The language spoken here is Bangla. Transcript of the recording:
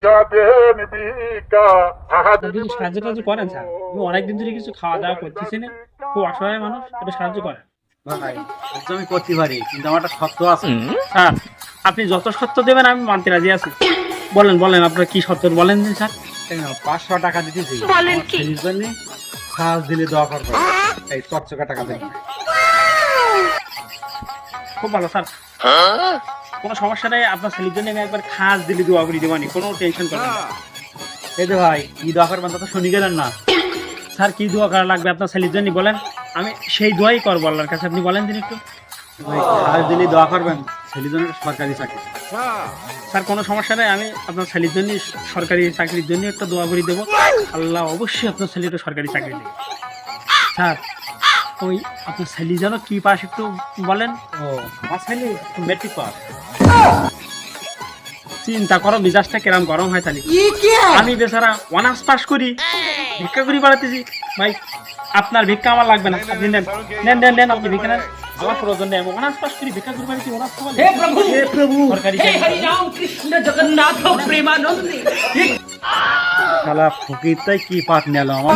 যদি সাহায্য টাহায্য করেন স্যার, আমি অনেকদিন ধরে কিছু খাওয়া দাওয়া করতেছি না, খুব অসহায় মানুষ, একটু সাহায্য করেন। ভাই আমি করতে পারি, কিন্তু আমার একটা শর্ত আছে। স্যার আপনি যত সত্য দেবেন আমি মানতে রাজি আছি। বলেন বলেন আপনার কি সত্য বলেন দিন স্যার। 500 টাকা দিতেছি, ছেলের জন্য সাহায্য দিলে দোয়া করবো, এই চকচকা টাকা দেবেন। খুব ভালো স্যার, কোনো সমস্যা নেই, আপনার ছেলের জন্য আমি একবার খাস দিলে দোয়া করে দেবানি, কোনো টেনশন করেন না। এই যে ভাই কি দোয়া করবেন তা তো শুনি গেলেন না। স্যার কি দোয়া করা লাগবে আপনার ছেলের জন্য বলেন, আমি সেই দোয়াই করবো আল্লাহর কাছে, আপনি বলেন দিন একটু। ভাই সাহায্য দিলে দোয়া করবেন, ছেলের জন্য একটা সরকারি চাকরি। স্যার কোনো সমস্যা নেই, আমি আপনার ছেলের জন্য সরকারি চাকরির জন্য একটা দোয়া করে দেবো, আল্লাহ অবশ্যই আপনার ছেলেটা সরকারি চাকরি দেবে। স্যার ওই আপনার ছেলে যেন কি পাস একটু বলেন। ও আমার ছেলে মেট্রিক পাস। চিন্তা করো মেজাজটা কেরাম গরম হয় তাহলে। আমি বেচারা অনার্স পাস করি, ভিক্ষা করি বেড়াতেছি। ভাই আপনার ভিক্ষা আমার লাগবে না, আপনি নেন নেন নেন নেন, আপনি ভিক্ষা নেন, আমার প্রয়োজন নেই। আমি অনার্স পাস করি, ভিক্ষা করি বেড়াচ্ছি, অনার্স পাস। हे प्रभु হে প্রভু, সরকারি हे চাকরি। हरि राम कृष्ण जगन्नाथ प्रेमानंद শালা ফকিরটাই কি পাঠ নিল আমার।